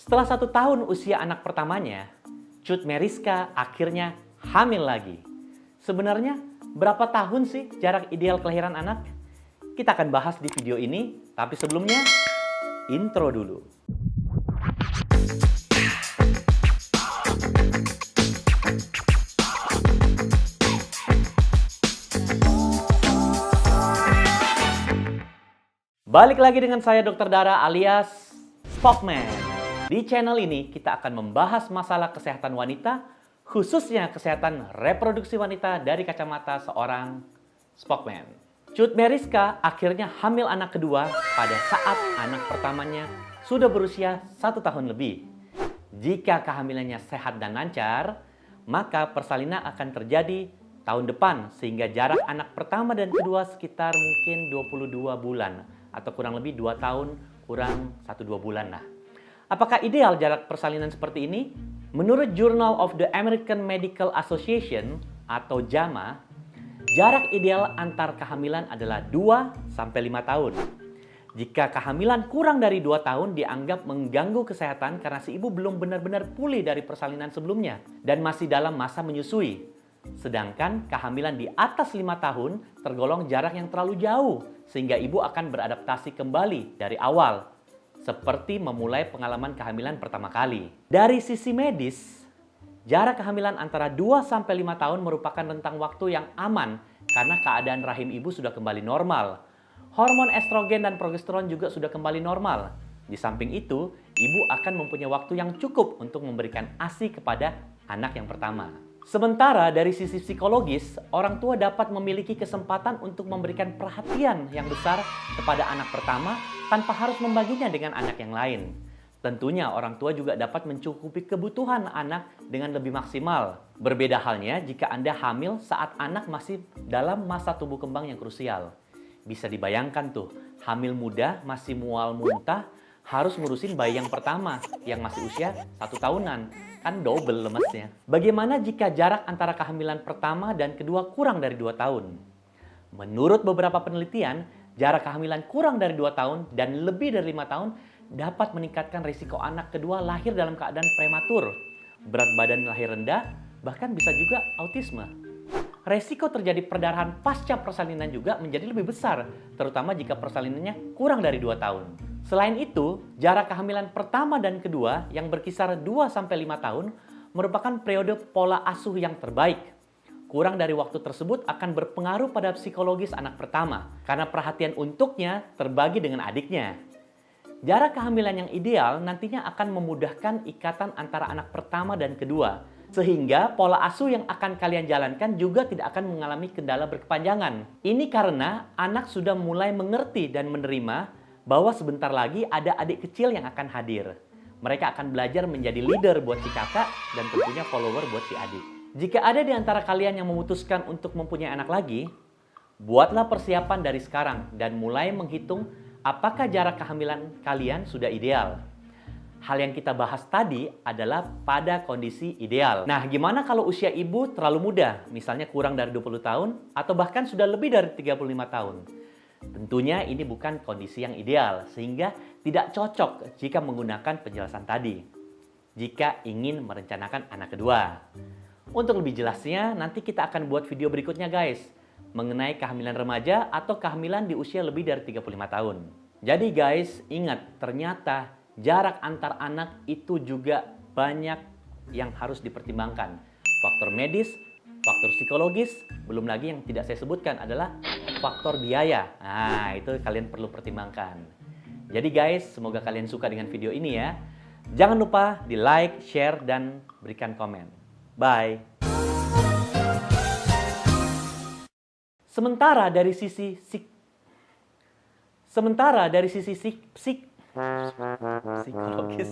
Setelah 1 tahun usia anak pertamanya, Cut Meriska akhirnya hamil lagi. Sebenarnya berapa tahun sih jarak ideal kelahiran anak? Kita akan bahas di video ini, tapi sebelumnya intro dulu. Balik lagi dengan saya Dr. Dara alias Spokman. Di channel ini kita akan membahas masalah kesehatan wanita, khususnya kesehatan reproduksi wanita dari kacamata seorang Spokman. Cut Meriska akhirnya hamil anak kedua pada saat anak pertamanya sudah berusia 1 tahun lebih. Jika kehamilannya sehat dan lancar, maka persalinan akan terjadi tahun depan sehingga jarak anak pertama dan kedua sekitar mungkin 22 bulan atau kurang lebih 2 tahun kurang 1-2 bulan lah. Apakah ideal jarak persalinan seperti ini? Menurut Journal of the American Medical Association atau JAMA, jarak ideal antar kehamilan adalah 2-5 tahun. Jika kehamilan kurang dari 2 tahun dianggap mengganggu kesehatan karena si ibu belum benar-benar pulih dari persalinan sebelumnya dan masih dalam masa menyusui. Sedangkan kehamilan di atas 5 tahun tergolong jarak yang terlalu jauh sehingga ibu akan beradaptasi kembali dari awal seperti memulai pengalaman kehamilan pertama kali. Dari sisi medis, jarak kehamilan antara 2-5 tahun merupakan rentang waktu yang aman karena keadaan rahim ibu sudah kembali normal. Hormon estrogen dan progesteron juga sudah kembali normal. Di samping itu, ibu akan mempunyai waktu yang cukup untuk memberikan ASI kepada anak yang pertama. Sementara dari sisi psikologis, orang tua dapat memiliki kesempatan untuk memberikan perhatian yang besar kepada anak pertama tanpa harus membaginya dengan anak yang lain. Tentunya orang tua juga dapat mencukupi kebutuhan anak dengan lebih maksimal. Berbeda halnya jika Anda hamil saat anak masih dalam masa tumbuh kembang yang krusial. Bisa dibayangkan tuh, hamil muda masih mual muntah, harus ngurusin bayi yang pertama yang masih usia 1 tahunan. Kan double lemesnya. Bagaimana jika jarak antara kehamilan pertama dan kedua kurang dari 2 tahun? Menurut beberapa penelitian, jarak kehamilan kurang dari 2 tahun dan lebih dari 5 tahun dapat meningkatkan risiko anak kedua lahir dalam keadaan prematur, berat badan lahir rendah, bahkan bisa juga autisme. Resiko terjadi perdarahan pasca persalinan juga menjadi lebih besar, terutama jika persalinannya kurang dari 2 tahun. Selain itu, jarak kehamilan pertama dan kedua yang berkisar 2-5 tahun merupakan periode pola asuh yang terbaik. Kurang dari waktu tersebut akan berpengaruh pada psikologis anak pertama, karena perhatian untuknya terbagi dengan adiknya. Jarak kehamilan yang ideal nantinya akan memudahkan ikatan antara anak pertama dan kedua, sehingga pola asuh yang akan kalian jalankan juga tidak akan mengalami kendala berkepanjangan. Ini karena anak sudah mulai mengerti dan menerima bahwa sebentar lagi ada adik kecil yang akan hadir. Mereka akan belajar menjadi leader buat si kakak dan tentunya follower buat si adik. Jika ada di antara kalian yang memutuskan untuk mempunyai anak lagi, buatlah persiapan dari sekarang dan mulai menghitung apakah jarak kehamilan kalian sudah ideal. Hal yang kita bahas tadi adalah pada kondisi ideal. Nah, gimana kalau usia ibu terlalu muda, misalnya kurang dari 20 tahun atau bahkan sudah lebih dari 35 tahun? Tentunya ini bukan kondisi yang ideal, sehingga tidak cocok jika menggunakan penjelasan tadi, jika ingin merencanakan anak kedua. Untuk lebih jelasnya, nanti kita akan buat video berikutnya guys, mengenai kehamilan remaja atau kehamilan di usia lebih dari 35 tahun. Jadi guys, ingat, ternyata jarak antar anak itu juga banyak yang harus dipertimbangkan. Faktor medis, faktor psikologis, belum lagi yang tidak saya sebutkan adalah faktor biaya. Nah, itu kalian perlu pertimbangkan. Jadi guys, semoga kalian suka dengan video ini ya. Jangan lupa di like, share, dan berikan komen. Bye. Sementara dari sisi psikologis,